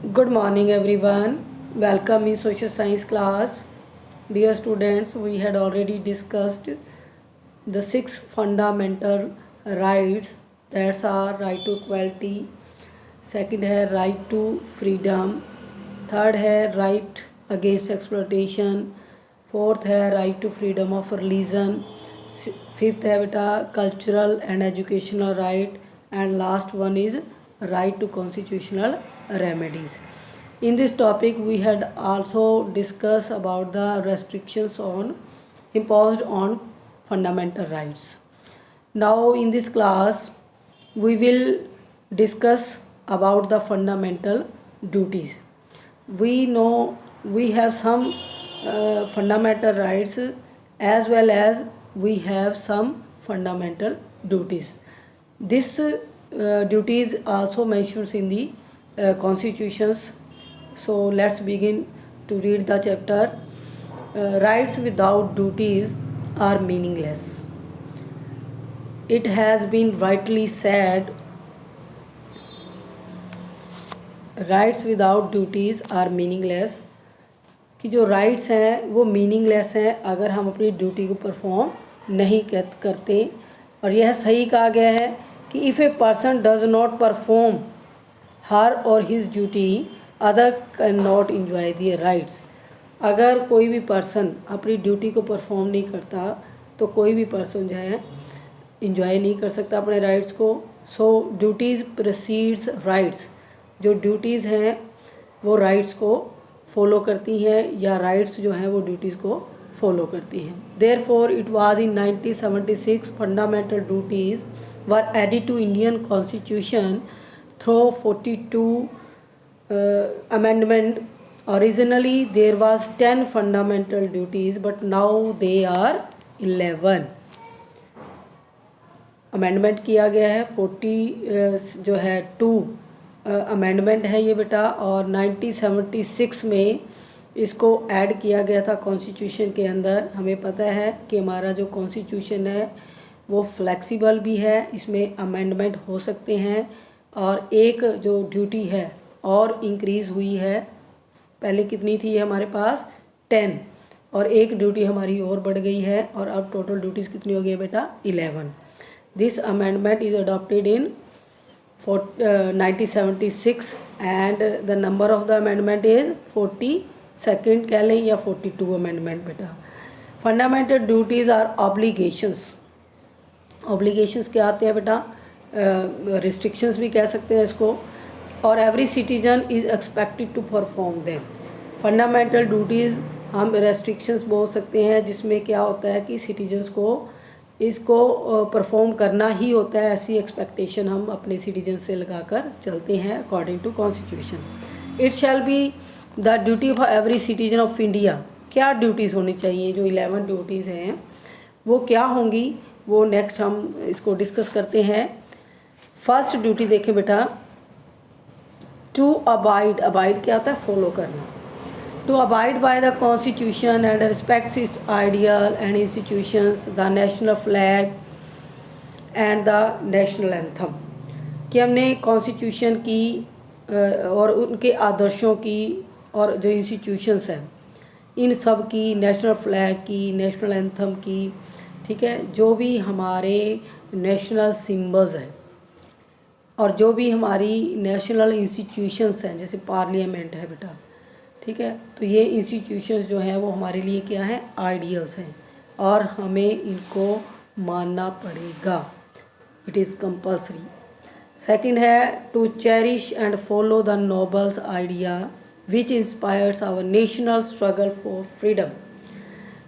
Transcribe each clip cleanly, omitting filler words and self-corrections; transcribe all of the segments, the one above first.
Good morning, everyone. Welcome in social science class. Dear students, we had already discussed the six fundamental rights. That's our right to equality. Second है right to freedom. Third है right against exploitation. Fourth है right to freedom of religion. Fifth है बेटा cultural and educational right. And last one is right to constitutional remedies. In this topic, we had also discussed about the restrictions on imposed on fundamental rights. Now in this class, we will discuss about the fundamental duties. We know we have some fundamental rights as well as we have some fundamental duties. This duties also mentions in the constitutions. So let's begin to read the chapter. Rights without duties are meaningless. It has been rightly said, rights without duties are meaningless, कि जो rights हैं वो meaningless हैं अगर हम अपनी duty को perform नहीं करते। और यह सही कहा गया है कि if a person does not perform her और his duty other can not enjoy their rights. अगर कोई भी पर्सन अपनी ड्यूटी को परफॉर्म नहीं करता तो कोई भी पर्सन जो है इंजॉय नहीं कर सकता अपने राइट्स को। सो ड्यूटीज़ प्रेसीड्स राइट्स। जो ड्यूटीज़ हैं वो राइट्स को फॉलो करती हैं या राइट्स जो हैं वो ड्यूटीज़ को फॉलो करती हैं। Therefore it was in 1976 fundamental duties were added to Indian constitution through 42 amendment. Originally there was 10 fundamental duties but now they are 11. Amendment किया गया है 40 जो है 2 अमेंडमेंट है ये बेटा, और 1976 में इसको ऐड किया गया था कॉन्स्टिट्यूशन के अंदर। हमें पता है कि हमारा जो कॉन्स्टिट्यूशन है वो फ्लेक्सिबल भी है, इसमें अमेंडमेंट हो सकते हैं। और एक जो ड्यूटी है और इंक्रीज़ हुई है, पहले कितनी थी हमारे पास 10, और एक ड्यूटी हमारी और बढ़ गई है और अब टोटल ड्यूटीज़ कितनी हो गई बेटा 11। This amendment is adopted in 1976 and the number of the amendment is 42 कह लें या 42 अमेंडमेंट बेटा। Fundamental duties are obligations. Obligations क्या आते हैं बेटा, रिस्ट्रिक्शंस भी कह सकते हैं इसको। और every citizen is expected to perform them. Fundamental duties हम रेस्ट्रिक्शंस बोल सकते हैं, जिसमें क्या होता है कि सिटीजन्स को इसको परफॉर्म करना ही होता है, ऐसी एक्सपेक्टेशन हम अपने सिटीजन से लगाकर चलते हैं according to constitution. It shall be the duty of every citizen of India. क्या ड्यूटीज़ होनी चाहिए, जो 11 ड्यूटीज़ हैं वो क्या होंगी, वो नेक्स्ट हम इसको डिस्कस करते हैं। फर्स्ट ड्यूटी देखें बेटा, टू अबाइड। अबाइड क्या होता है, फॉलो करना। To abide by the Constitution and respect its ideal and institutions, the national flag and the national anthem। कि हमने कॉन्स्टिट्यूशन की और उनके आदर्शों की और जो इंस्टीट्यूशंस हैं इन सब की, नेशनल फ्लैग की, नेशनल एंथम की, ठीक है, जो भी हमारे नेशनल सिम्बल्स हैं और जो भी हमारी नेशनल इंस्टीट्यूशंस हैं, जैसे पार्लियामेंट है बेटा, ठीक है, तो ये इंस्टीट्यूशंस जो हैं वो हमारे लिए क्या है, आइडियल्स हैं और हमें इनको मानना पड़ेगा। It is compulsory. सेकंड है to cherish and follow the nobles idea which inspires our national struggle for freedom.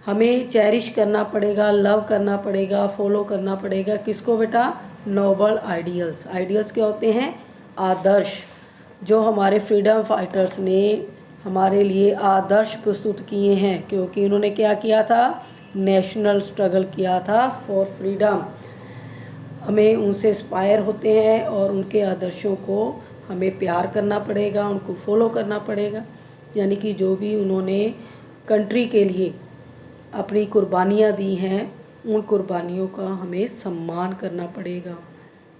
हमें चेरिश करना पड़ेगा, लव करना पड़ेगा, फॉलो करना पड़ेगा किसको बेटा, नोबल आइडियल्स। आइडियल्स क्या होते हैं, आदर्श, जो हमारे फ्रीडम फाइटर्स ने हमारे लिए आदर्श प्रस्तुत किए हैं, क्योंकि उन्होंने क्या किया था, नेशनल स्ट्रगल किया था फॉर फ्रीडम। हमें उनसे इंस्पायर होते हैं और उनके आदर्शों को हमें प्यार करना पड़ेगा, उनको फॉलो करना पड़ेगा। यानी कि जो भी उन्होंने कंट्री के लिए अपनी कुर्बानियाँ दी हैं उन कुर्बानियों का हमें सम्मान करना पड़ेगा,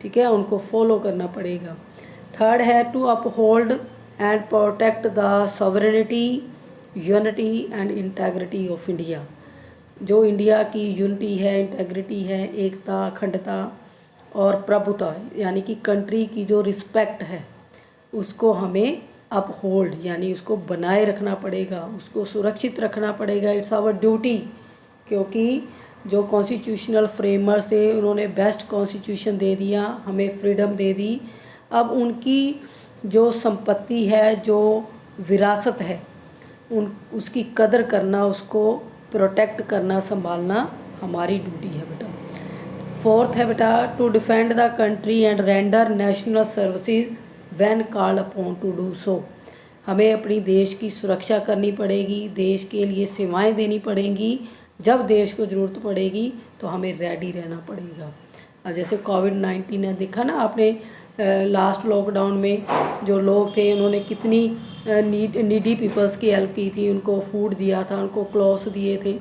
ठीक है, उनको फॉलो करना पड़ेगा। थर्ड है to uphold and protect the sovereignty, unity and integrity of India. जो इंडिया की यूनिटी है, इंटेग्रिटी है, एकता, अखंडता और प्रभुता, यानी कि कंट्री की जो रिस्पेक्ट है उसको हमें अपहोल्ड यानी उसको बनाए रखना पड़ेगा, उसको सुरक्षित रखना पड़ेगा। इट्स आवर ड्यूटी, क्योंकि जो कॉन्स्टिट्यूशनल फ्रेमर्स थे उन्होंने बेस्ट कॉन्स्टिट्यूशन दे दिया, हमें फ्रीडम दे दी। अब उनकी जो संपत्ति है, जो विरासत है, उसकी कदर करना, उसको प्रोटेक्ट करना, संभालना हमारी ड्यूटी है बेटा। फोर्थ है बेटा, to defend the country and render national services when called upon to do so. हमें अपनी देश की सुरक्षा करनी पड़ेगी, देश के लिए सेवाएं देनी पड़ेंगी। जब देश को ज़रूरत पड़ेगी तो हमें रेडी रहना पड़ेगा। अब जैसे कोविड-19 ने देखा ना आपने, लास्ट लॉकडाउन में जो लोग थे उन्होंने कितनी नीडी पीपल्स की हेल्प की थी, उनको फूड दिया था, उनको क्लॉथ्स दिए थे,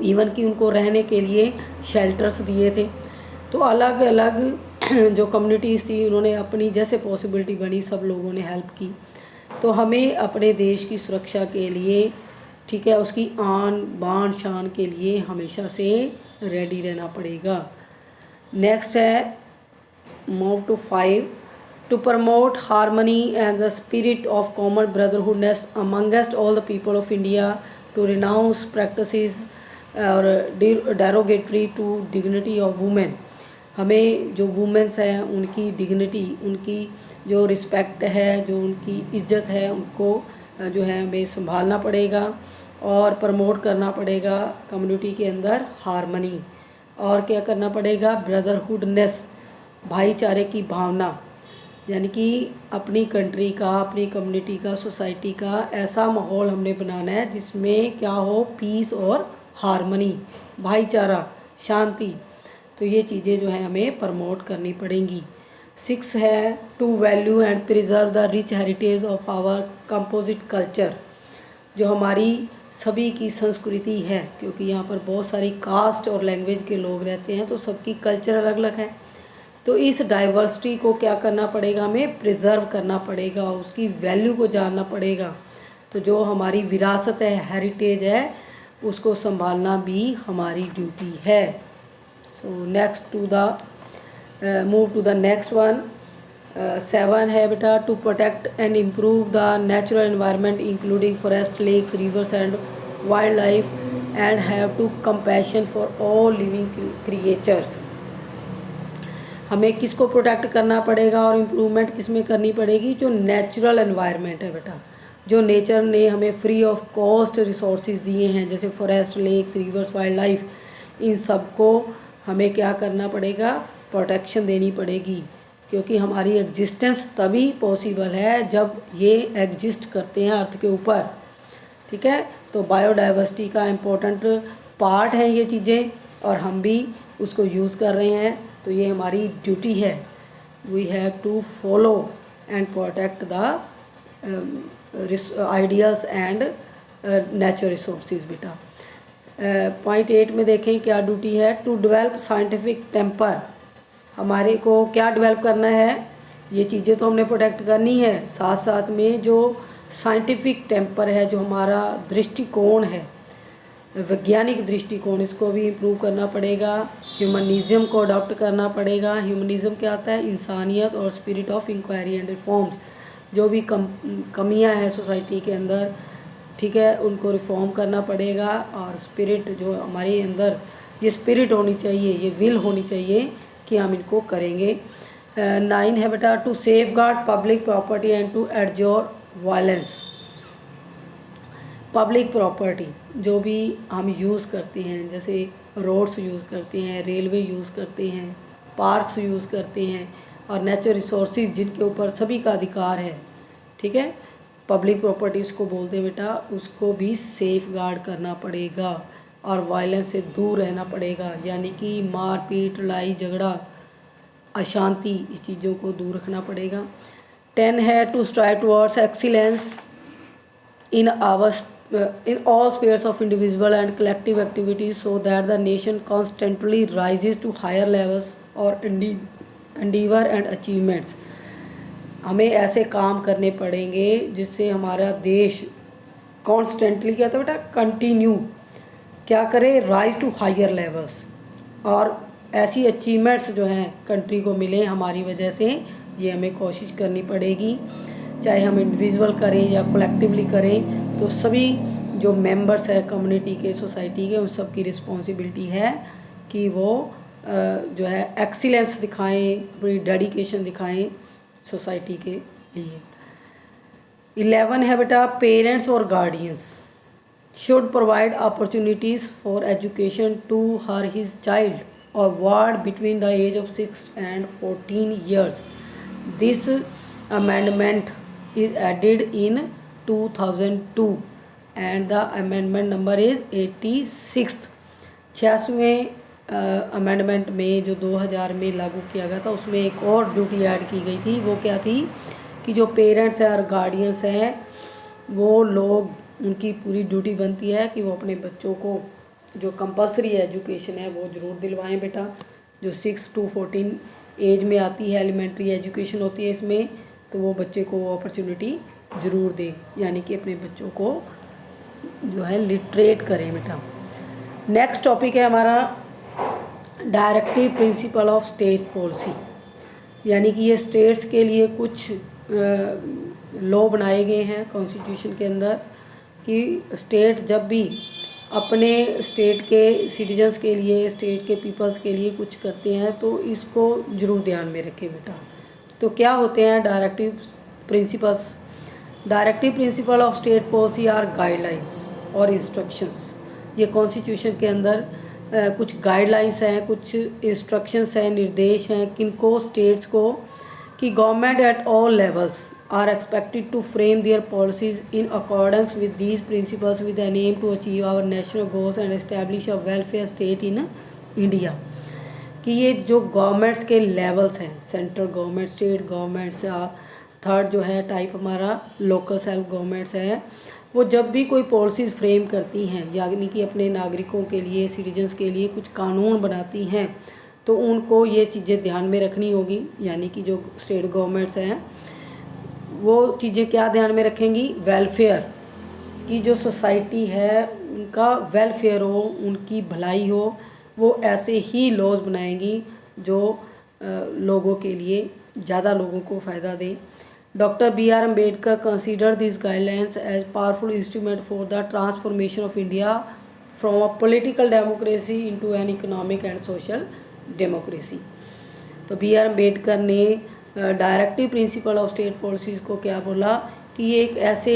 इवन कि उनको रहने के लिए शेल्टर्स दिए थे। तो अलग अलग जो कम्युनिटीज़ थी उन्होंने अपनी जैसे पॉसिबिलिटी बनी सब लोगों ने हेल्प की। तो हमें अपने देश की सुरक्षा के लिए, ठीक है, उसकी आन बान शान के लिए हमेशा से रेडी रहना पड़ेगा। नेक्स्ट है move to 5, to promote harmony and the spirit of common brotherhoodness amongst all the people of India, to renounce practices और derogatory to dignity of women. हमें जो वुमेन्स हैं उनकी डिग्निटी, उनकी जो रिस्पेक्ट है, जो उनकी इज्जत है, उनको जो है हमें संभालना पड़ेगा और प्रमोट करना पड़ेगा कम्युनिटी के अंदर हारमनी। और क्या करना पड़ेगा, ब्रदरहुडनेस, भाईचारे की भावना, यानी कि अपनी कंट्री का, अपनी कम्युनिटी का, सोसाइटी का ऐसा माहौल हमने बनाना है जिसमें क्या हो, पीस और हारमनी, भाईचारा, शांति। तो ये चीज़ें जो है हमें प्रमोट करनी पड़ेंगी। 6 है to value and preserve the rich heritage of our composite culture. जो हमारी सभी की संस्कृति है, क्योंकि यहाँ पर बहुत सारी कास्ट और लैंग्वेज के लोग रहते हैं तो सबकी कल्चर अलग अलग है। तो इस डाइवर्सिटी को क्या करना पड़ेगा, हमें प्रिजर्व करना पड़ेगा, उसकी वैल्यू को जानना पड़ेगा। तो जो हमारी विरासत है, हेरिटेज है, उसको संभालना भी हमारी ड्यूटी है। So next to the move to the next one. 7 है बेटा, to protect and improve the natural environment including forest, lakes, rivers and wild life and have to compassion for all living creatures. हमें किसको protect करना पड़ेगा और improvement किस में करनी पड़ेगी, जो नेचुरल एनवायरनमेंट है बेटा, जो नेचर ने हमें फ्री ऑफ कॉस्ट रिसोर्सेज दिए हैं, जैसे forest, lakes, rivers, wildlife, इन सब को हमें क्या करना पड़ेगा, प्रोटेक्शन देनी पड़ेगी। क्योंकि हमारी एग्जिस्टेंस तभी पॉसिबल है जब ये एग्जिस्ट करते हैं अर्थ के ऊपर, ठीक है। तो बायोडाइवर्सिटी का इम्पोर्टेंट पार्ट है ये चीज़ें और हम भी उसको यूज़ कर रहे हैं। तो ये हमारी ड्यूटी है, we have to follow and protect the ideas and natural resources बेटा। पॉइंट 8 में देखें क्या ड्यूटी है, टू डेवलप साइंटिफिक टेम्पर। हमारे को क्या डेवलप करना है, ये चीज़ें तो हमने प्रोटेक्ट करनी है, साथ साथ में जो साइंटिफिक टेम्पर है, जो हमारा दृष्टिकोण है, वैज्ञानिक दृष्टिकोण, इसको भी इम्प्रूव करना पड़ेगा। ह्यूमनिज़म को अडॉप्ट करना पड़ेगा। ह्यूमनिज़म क्या आता है, इंसानियत और spirit of inquiry and reforms. जो भी कमियां हैं सोसाइटी के अंदर, ठीक है, उनको रिफॉर्म करना पड़ेगा। और स्पिरिट जो हमारे अंदर, ये स्पिरिट होनी चाहिए, ये विल होनी चाहिए कि हम इनको करेंगे। 9 है बेटा, to safeguard public property and to abjure violence. Public property जो भी हम यूज़ करते हैं, जैसे रोड्स यूज़ करते हैं, रेलवे यूज़ करते हैं, पार्क्स यूज़ करते हैं और नेचुरल रिसोर्सेज जिनके ऊपर सभी का अधिकार है, ठीक है, पब्लिक प्रॉपर्टी उसको बोलते हैं बेटा, उसको भी सेफ गार्ड करना पड़ेगा और वायलेंस से दूर रहना पड़ेगा। यानी कि मारपीट, लड़ाई झगड़ा, अशांति, इस चीज़ों को दूर रखना पड़ेगा। 10 है to strive towards excellence in all spheres of individual and collective activities so that the nation constantly rises to higher levels or endeavor and achievements। हमें ऐसे काम करने पड़ेंगे जिससे हमारा देश कॉन्स्टेंटली क्या था बेटा, कंटिन्यू क्या करे, राइज टू हायर लेवल्स, और ऐसी अचीवमेंट्स जो हैं कंट्री को मिले हमारी वजह से, ये हमें कोशिश करनी पड़ेगी। चाहे हम इंडिविजुअल करें या कलेक्टिवली करें, तो सभी जो मेंबर्स हैं कम्युनिटी के, सोसाइटी के, उन सब की रिस्पॉन्सिबिलिटी है कि वो जो है एक्सीलेंस दिखाएं, अपनी डेडिकेशन दिखाएं सोसाइटी के लिए। 11 है बेटा, पेरेंट्स और guardians should provide opportunities for education to her his child और ward between the age of 6 and 14 years. This amendment is added in 2002 and the amendment number is 86th. 86वें amendment में जो 2000 में लागू किया गया था, उसमें एक और ड्यूटी ऐड की गई थी। वो क्या थी कि जो पेरेंट्स हैं और गार्डियंस हैं, वो लोग, उनकी पूरी ड्यूटी बनती है कि वो अपने बच्चों को जो कंपलसरी एजुकेशन है वो ज़रूर दिलवाएं बेटा। जो 6 to 14 एज में आती है, एलिमेंट्री एजुकेशन होती है इसमें, तो वो बच्चे को वो अपॉर्चुनिटी ज़रूर दे, यानी कि अपने बच्चों को जो है लिटरेट करें बेटा। नेक्स्ट टॉपिक है हमारा directive principle of state policy, यानी कि ये स्टेट्स के लिए कुछ लॉ बनाए गए हैं कॉन्स्टिट्यूशन के अंदर कि स्टेट जब भी अपने स्टेट के सिटीजन्स के लिए, स्टेट के पीपल्स के लिए कुछ करते हैं तो इसको ज़रूर ध्यान में रखें बेटा। तो क्या होते हैं directive principles? Directive principle of state policy are guidelines और इंस्ट्रक्शंस। ये कॉन्स्टिट्यूशन के अंदर कुछ गाइडलाइंस हैं, कुछ इंस्ट्रक्शंस हैं, निर्देश हैं किनको, स्टेट्स को, कि government at all levels are expected to frame their policies in accordance with these principles with an aim to achieve our national goals and establish a welfare state in India। कि ये जो governments के levels हैं, central government, state governments, third जो है type हमारा local self governments है, वो जब भी कोई पॉलिसीज़ फ्रेम करती हैं, यानी कि अपने नागरिकों के लिए, सिटीजन्स के लिए कुछ कानून बनाती हैं, तो उनको ये चीज़ें ध्यान में रखनी होगी। यानी कि जो स्टेट गवर्नमेंट्स हैं वो चीज़ें क्या ध्यान में रखेंगी? वेलफेयर की, जो सोसाइटी है उनका वेलफेयर हो, उनकी भलाई हो, वो ऐसे ही लॉज बनाएंगी जो लोगों के लिए, ज़्यादा लोगों को फ़ायदा दें। Doctor B.R. Ambedkar consider this guidelines as powerful instrument for the transformation of India from a political democracy into an economic and social democracy. तो B.R. अम्बेडकर ने directive principle of state policies को क्या बोला कि ये एक ऐसे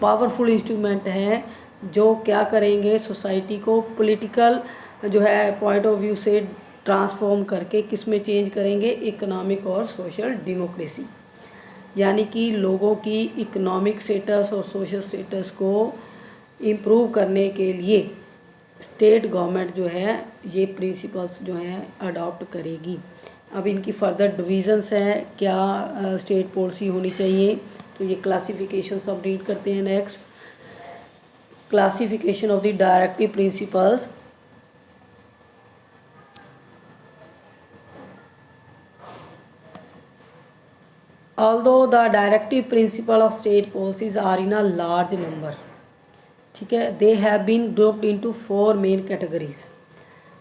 पावरफुल इंस्ट्रूमेंट हैं जो क्या करेंगे, सोसाइटी को पॉलिटिकल जो है पॉइंट ऑफ व्यू से ट्रांसफॉर्म करके किस में चेंज करेंगे? इकोनॉमिक और सोशल डेमोक्रेसी। यानी कि लोगों की इकोनॉमिक स्टेटस और सोशल स्टेटस को इम्प्रूव करने के लिए स्टेट गवर्नमेंट जो है ये प्रिंसिपल्स जो हैं अडॉप्ट करेगी। अब इनकी फर्दर डिविजन्स हैं, क्या स्टेट पॉलिसी होनी चाहिए, तो ये क्लासिफिकेशन सब रीड करते हैं। Next, classification of the directive principles. Although the directive principle of state policies are in a large number, ठीक है, they have been grouped into 4 main categories।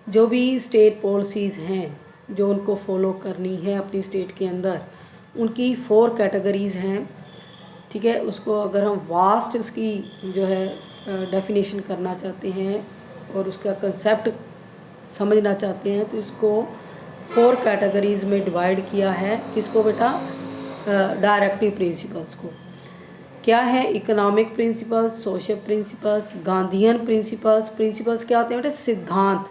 जो भी स्टेट पॉलिसीज़ हैं जो उनको फॉलो करनी है अपनी स्टेट के अंदर, उनकी 4 कैटेगरीज़ हैं। ठीक है, उसको अगर हम वास्ट उसकी जो है डेफिनेशन करना चाहते हैं और उसका कंसेप्ट समझना चाहते हैं तो इसको 4 कैटेगरीज़ में डिवाइड किया है। किसको बेटा? डायरेक्टिव प्रिंसिपल्स को। क्या है? Economic principles, social principles, Gandhian principles. Principles क्या होते हैं बेटा? सिद्धांत।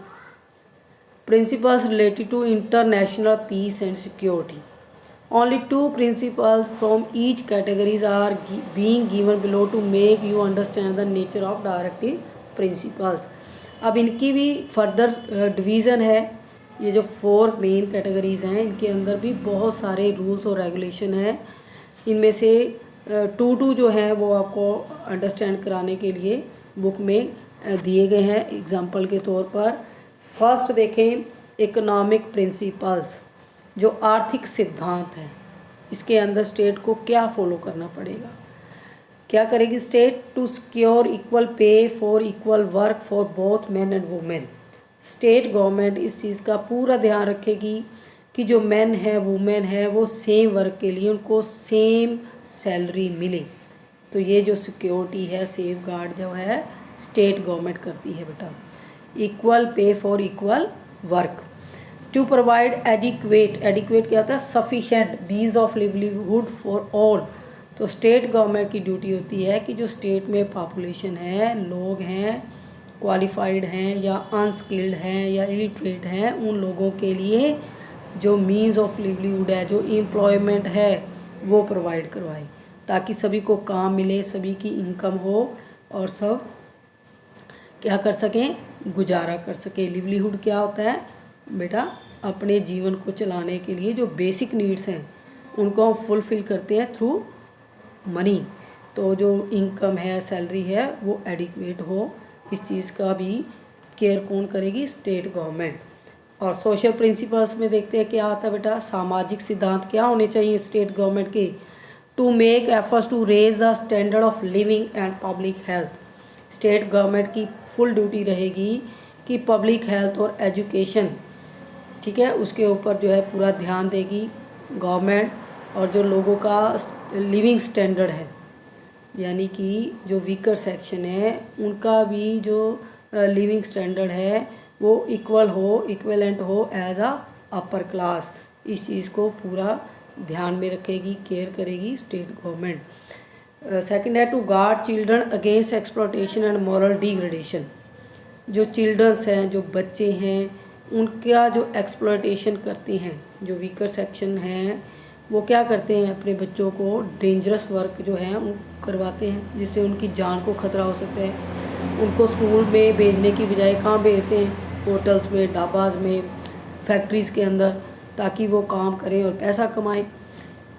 Principles related to international peace and security. Only 2 principles from each categories are being given below to make you understand the nature of directive principles। अब इनकी भी further division है। ये जो 4 मेन कैटेगरीज़ हैं इनके अंदर भी बहुत सारे रूल्स और रेगुलेशन हैं। इनमें से 2 जो हैं वो आपको अंडरस्टैंड कराने के लिए बुक में दिए गए हैं एग्जाम्पल के तौर पर। फर्स्ट देखें, इकोनॉमिक प्रिंसिपल्स, जो आर्थिक सिद्धांत है। इसके अंदर स्टेट को क्या फॉलो करना पड़ेगा, क्या करेगी state? To secure equal pay for equal work for both man and women. State government इस चीज़ का पूरा ध्यान रखेगी कि जो मैन है वुमेन है वो सेम वर्क के लिए उनको सेम सैलरी मिले। तो ये जो सिक्योरिटी है, सेफ गार्ड जो है, स्टेट गवर्नमेंट करती है बेटा। Equal pay for equal work. To provide adequate, adequate क्या होता है? Sufficient means of livelihood for all. तो स्टेट गवर्नमेंट की ड्यूटी होती है कि जो स्टेट में पॉपुलेशन है, लोग हैं, क्वालिफाइड हैं या अनस्किल्ड हैं या इलिटरेट हैं, उन लोगों के लिए जो मीन्स ऑफ लिवलीहुड है, जो एम्प्लॉयमेंट है, वो प्रोवाइड करवाए ताकि सभी को काम मिले, सभी की इनकम हो और सब क्या कर सकें? गुजारा कर सकें। लिवलीहुड क्या होता है बेटा? अपने जीवन को चलाने के लिए जो बेसिक नीड्स हैं उनको हम फुलफ़िल करते हैं थ्रू मनी। तो जो इनकम है, सैलरी है, वो एडिक्वेट हो, इस चीज़ का भी केयर कौन करेगी? State government. और सोशल प्रिंसिपल्स में देखते हैं क्या आता है बेटा? सामाजिक सिद्धांत क्या होने चाहिए स्टेट गवर्नमेंट के? To make efforts to raise the standard of living and public health. State government की फुल ड्यूटी रहेगी कि पब्लिक हेल्थ और एजुकेशन, ठीक है, उसके ऊपर जो है पूरा ध्यान देगी गवर्नमेंट। और जो लोगों का लिविंग स्टैंडर्ड है, यानी कि जो वीकर सेक्शन है उनका भी जो लिविंग स्टैंडर्ड है वो इक्वल हो, इक्वलेंट हो एज अ अपर क्लास, इस चीज़ को पूरा ध्यान में रखेगी, केयर करेगी स्टेट गवर्नमेंट। सेकंड है to guard children against exploitation and moral degradation. जो चिल्ड्रंस हैं, जो बच्चे हैं, उनका जो एक्सप्लॉयटेशन करते हैं, जो वीकर सेक्शन हैं, वो क्या करते हैं? अपने बच्चों को डेंजरस वर्क जो है उन करवाते हैं जिससे उनकी जान को खतरा हो सकता है। उनको स्कूल में भेजने की बजाय कहाँ भेजते हैं? होटल्स में, ढाबाज में, फैक्ट्रीज़ के अंदर, ताकि वो काम करें और पैसा कमाएं।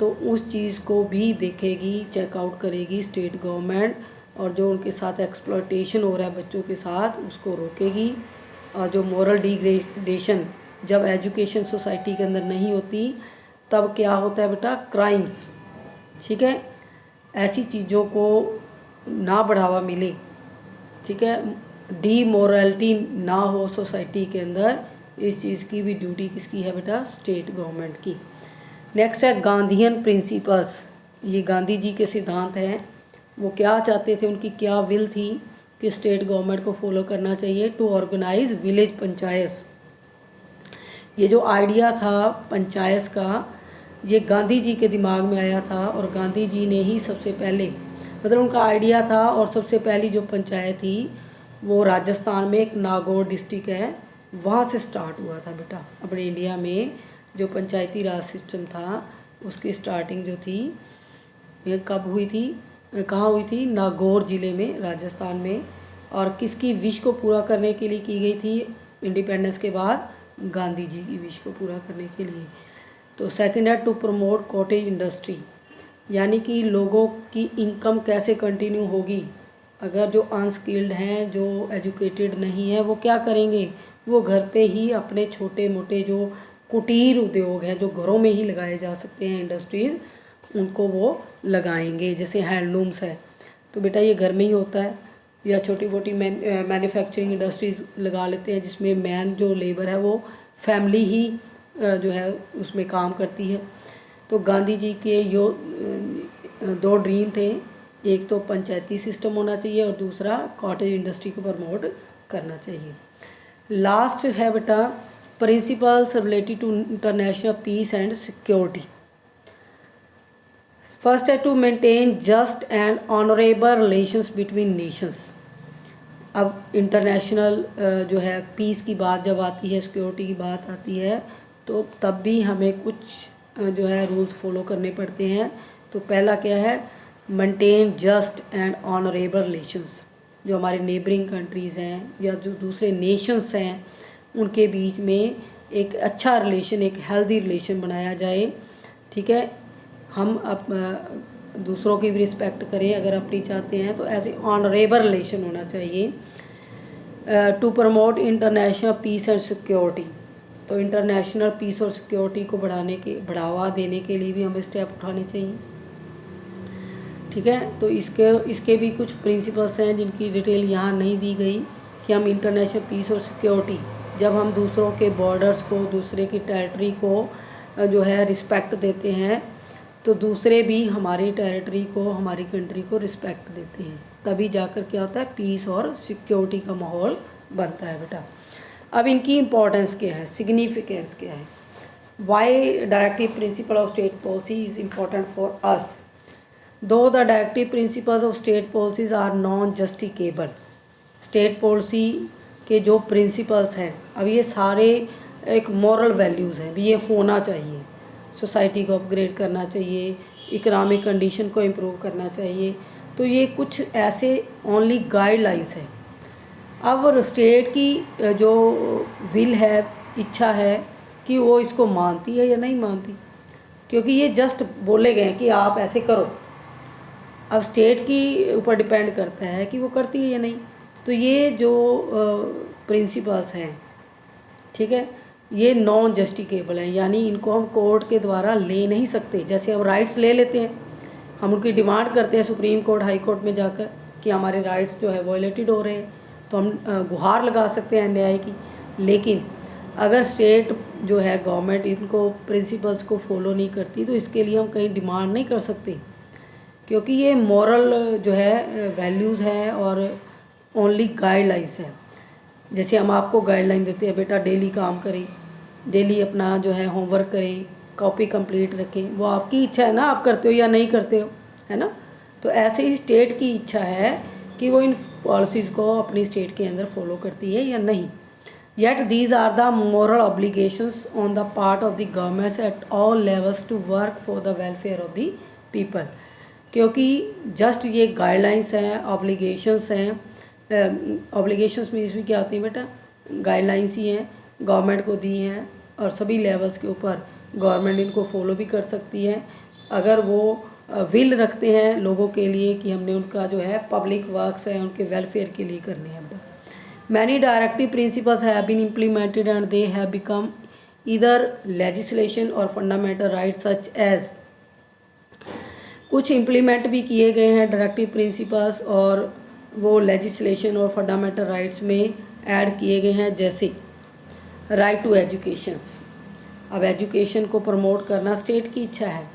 तो उस चीज़ को भी देखेगी, चेकआउट करेगी स्टेट गवर्नमेंट। और जो उनके साथ एक्सप्लॉयटेशन हो रहा है बच्चों के साथ, उसको रोकेगी। और जो मॉरल डिग्रेडेशन जब एजुकेशन सोसाइटी के अंदर नहीं होती तब क्या होता है बेटा? क्राइम्स, ठीक है, ऐसी चीज़ों को ना बढ़ावा मिले, ठीक है, डीमोरलिटी ना हो सोसाइटी के अंदर, इस चीज़ की भी ड्यूटी किसकी है बेटा? स्टेट गवर्नमेंट की। नेक्स्ट है गांधीयन प्रिंसिपल्स। ये गांधी जी के सिद्धांत हैं। वो क्या चाहते थे, उनकी क्या विल थी कि स्टेट गवर्नमेंट को फॉलो करना चाहिए? To organize village panchayat. ये जो आइडिया था पंचायत का, ये गांधी जी के दिमाग में आया था और गांधी जी ने ही सबसे पहले, मतलब उनका आइडिया था। और सबसे पहली जो पंचायत थी वो राजस्थान में एक नागौर डिस्ट्रिक्ट है, वहाँ से स्टार्ट हुआ था बेटा। अपने इंडिया में जो पंचायती राज सिस्टम था उसकी स्टार्टिंग जो थी ये कब हुई थी, कहाँ हुई थी? नागौर ज़िले में, राजस्थान में। और किसकी विश को पूरा करने के लिए की गई थी इंडिपेंडेंस के बाद? गांधी जी की विश को पूरा करने के लिए। तो सेकंड है टू प्रमोट कॉटेज इंडस्ट्री, यानी कि लोगों की इनकम कैसे कंटिन्यू होगी अगर जो अनस्किल्ड हैं, जो एजुकेटेड नहीं है, वो क्या करेंगे? वो घर पे ही अपने छोटे मोटे जो कुटीर उद्योग हैं, जो घरों में ही लगाए जा सकते हैं इंडस्ट्रीज़, उनको वो लगाएंगे। जैसे हैंडलूम्स है तो बेटा ये घर में ही होता है, या छोटी मोटी मैन्युफैक्चरिंग इंडस्ट्रीज़ लगा लेते हैं जिसमें मैन जो लेबर है वो फैमिली ही जो है उसमें काम करती है। तो गांधी जी के यो दो ड्रीम थे, एक तो पंचायती सिस्टम होना चाहिए और दूसरा कॉटेज इंडस्ट्री को प्रमोट करना चाहिए। लास्ट है बेटा principles related to international peace and security. First है to maintain just and honourable relations between nations. अब इंटरनेशनल जो है पीस की बात जब आती है, सिक्योरिटी की बात आती है, तो तब भी हमें कुछ जो है रूल्स फॉलो करने पड़ते हैं। तो पहला क्या है? Maintain just and honourable relations. जो हमारे नेबरिंग कंट्रीज़ हैं या जो दूसरे नेशंस हैं उनके बीच में एक अच्छा रिलेशन, एक हेल्दी रिलेशन बनाया जाए, ठीक है। हम दूसरों की भी रिस्पेक्ट करें अगर अपनी चाहते हैं तो ऐसे ऑनरेबल रिलेशन होना चाहिए। To promote international peace and security, तो इंटरनेशनल पीस और सिक्योरिटी को बढ़ावा देने के लिए भी हमें स्टेप उठाने चाहिए। ठीक है, तो इसके भी कुछ प्रिंसिपल्स हैं जिनकी डिटेल यहाँ नहीं दी गई कि हम इंटरनेशनल पीस और सिक्योरिटी, जब हम दूसरों के बॉर्डर्स को, दूसरे की टेरिटरी को जो है रिस्पेक्ट देते हैं, तो दूसरे भी हमारी टेरिटरी को, हमारी कंट्री को रिस्पेक्ट देते हैं, तभी जाकर क्या होता है, पीस और सिक्योरिटी का माहौल बनता है बेटा। अब इनकी इम्पोर्टेंस क्या है, सिग्निफिकेंस क्या है। Why directive principle of state policy is important for us. Though the directive principles of state policies are non justiciable. State policy के जो प्रिंसिपल्स हैं, अब ये सारे एक मॉरल वैल्यूज़ हैं, भी ये होना चाहिए। सोसाइटी को अपग्रेड करना चाहिए, इकोनॉमिक कंडीशन को इम्प्रूव करना चाहिए, तो ये कुछ ऐसे ओनली गाइडलाइंस हैं। अब स्टेट की जो विल है, इच्छा है कि वो इसको मानती है या नहीं मानती, क्योंकि ये जस्ट बोले गए कि आप ऐसे करो। अब स्टेट की ऊपर डिपेंड करता है कि वो करती है या नहीं। तो ये जो प्रिंसिपल्स हैं, ठीक है, ये नॉन जस्टिकेबल हैं, यानी इनको हम कोर्ट के द्वारा ले नहीं सकते। जैसे हम राइट्स ले लेते हैं, हम उनकी डिमांड करते हैं सुप्रीम कोर्ट, हाई कोर्ट में जाकर कि हमारे राइट्स जो है वायलेटेड हो रहे हैं, तो हम गुहार लगा सकते हैं न्याय की। लेकिन अगर स्टेट जो है गवर्नमेंट इनको प्रिंसिपल्स को फॉलो नहीं करती, तो इसके लिए हम कहीं डिमांड नहीं कर सकते, क्योंकि ये मॉरल जो है वैल्यूज़ हैं और ओनली गाइडलाइंस है। जैसे हम आपको गाइडलाइन देते हैं, बेटा डेली काम करें, डेली अपना जो है होमवर्क करें, कॉपी कंप्लीट रखें, वो आपकी इच्छा है ना, आप करते हो या नहीं करते हो, है ना। तो ऐसे ही स्टेट की इच्छा है कि वो इन पॉलिसीज़ को अपनी स्टेट के अंदर फॉलो करती है या नहीं। Yet these are the moral obligations on the part of the government at all levels to work for the welfare of the people. क्योंकि जस्ट ये गाइडलाइंस हैं, ऑब्लिगेशंस हैं, ऑब्लिगेशंस मीन्स भी क्या आती हैं बेटा, गाइडलाइंस ही हैं, गवर्नमेंट को दी हैं, और सभी लेवल्स के ऊपर गवर्नमेंट इनको फॉलो भी कर सकती है अगर वो विल रखते हैं लोगों के लिए कि हमने उनका जो है पब्लिक वर्क्स हैं उनके वेलफेयर के लिए करने हैं बेटा। Many directive principles have been implemented and they have become either legislation or fundamental rights such as. कुछ इम्प्लीमेंट भी किए गए हैं डायरेक्टिव प्रिंसिपल्स और वो लेजिस्लेशन और फंडामेंटल राइट्स में ऐड किए गए हैं, जैसे राइट टू एजुकेशंस। अब एजुकेशन को प्रमोट करना स्टेट की इच्छा है,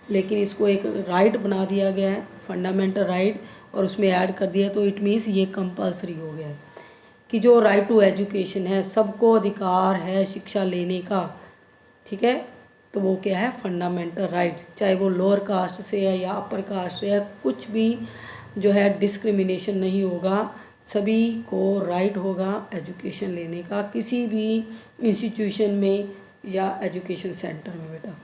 लेकिन इसको एक राइट बना दिया गया है, फंडामेंटल राइट, और उसमें ऐड कर दिया, तो इट मीन्स ये कंपलसरी हो गया है कि जो राइट टू एजुकेशन है, सबको अधिकार है शिक्षा लेने का, ठीक है। तो वो क्या है, फंडामेंटल राइट, चाहे वो लोअर कास्ट से है या अपर कास्ट से है, कुछ भी जो है डिस्क्रिमिनेशन नहीं होगा, सभी को राइट होगा एजुकेशन लेने का, किसी भी इंस्टीट्यूशन में या एजुकेशन सेंटर में बेटा।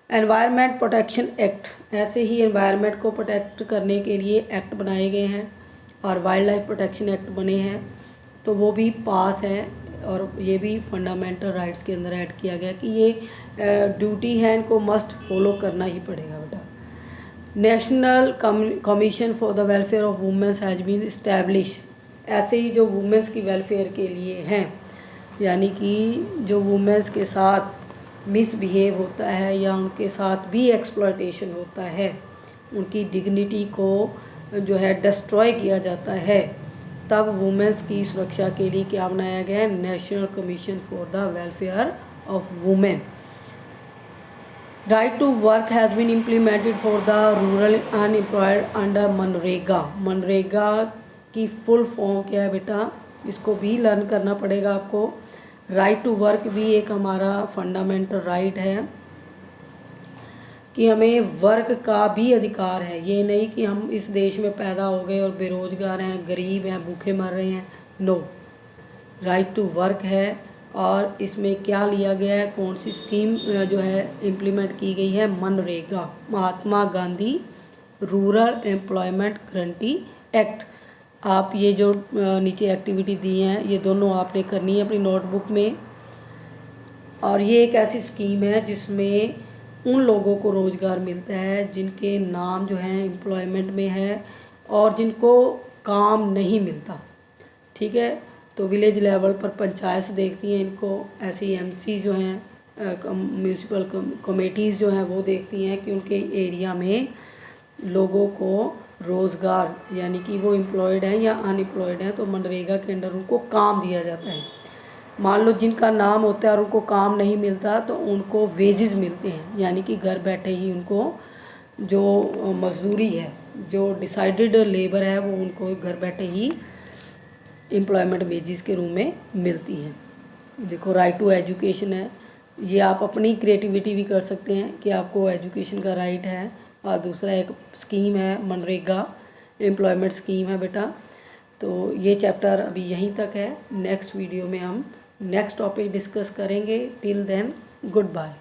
एनवायरनमेंट प्रोटेक्शन एक्ट, ऐसे ही एनवायरनमेंट को प्रोटेक्ट करने के लिए एक्ट बनाए गए हैं, और वाइल्ड लाइफ प्रोटेक्शन एक्ट बने हैं, तो वो भी पास है, और ये भी फंडामेंटल राइट्स के अंदर ऐड किया गया कि ये ड्यूटी है, इनको मस्ट फॉलो करना ही पड़ेगा बेटा। National commission for the welfare of womens has been establish, ऐसे ही जो वुमेंस की वेलफेयर के लिए हैं, यानी कि जो वुमेंस के साथ मिसबिहेव होता है या उनके साथ भी एक्सप्लॉयटेशन होता है, उनकी डिग्निटी को जो है डिस्ट्रॉय किया जाता है, तब वुमेंस की सुरक्षा के लिए क्या बनाया गया है, national commission for the welfare of women. Right to work has been implemented for the rural unemployed under MNREGA. MNREGA की फुल फॉर्म क्या है बेटा, इसको भी लर्न करना पड़ेगा आपको। राइट टू वर्क भी एक हमारा फंडामेंटल राइट है कि हमें वर्क का भी अधिकार है, ये नहीं कि हम इस देश में पैदा हो गए और बेरोजगार हैं, गरीब हैं, भूखे मर रहे हैं, नो, राइट टू वर्क है। और इसमें क्या लिया गया है, कौन सी स्कीम जो है इम्प्लीमेंट की गई है, मनरेगा, Mahatma Gandhi rural employment guarantee act. आप ये जो नीचे एक्टिविटी दी हैं, ये दोनों आपने करनी है अपनी नोटबुक में। और ये एक ऐसी स्कीम है जिसमें उन लोगों को रोज़गार मिलता है जिनके नाम जो हैं एम्प्लॉयमेंट में है और जिनको काम नहीं मिलता, ठीक है। तो विलेज लेवल पर पंचायत देखती हैं इनको, ऐसी एमसी जो हैं म्यूनसिपल कमेटीज़ जो हैं वो देखती हैं कि उनके एरिया में लोगों को रोज़गार, यानी कि वो एम्प्लॉयड हैं या अनएम्प्लॉयड हैं, तो मनरेगा के अंडर उनको काम दिया जाता है। मान लो जिनका नाम होता है और उनको काम नहीं मिलता तो उनको वेजेस मिलते हैं, यानी कि घर बैठे ही उनको जो मजदूरी है, जो डिसाइडेड लेबर है, वो उनको घर बैठे ही एम्प्लॉयमेंट वेजेस के रूप में मिलती हैं। देखो राइट टू एजुकेशन है, ये आप अपनी क्रिएटिविटी भी कर सकते हैं कि आपको एजुकेशन का राइट है। और दूसरा एक स्कीम है मनरेगा एम्प्लॉयमेंट स्कीम है बेटा। तो ये चैप्टर अभी यहीं तक है, नेक्स्ट वीडियो में हम नेक्स्ट टॉपिक डिस्कस करेंगे। Till then good bye.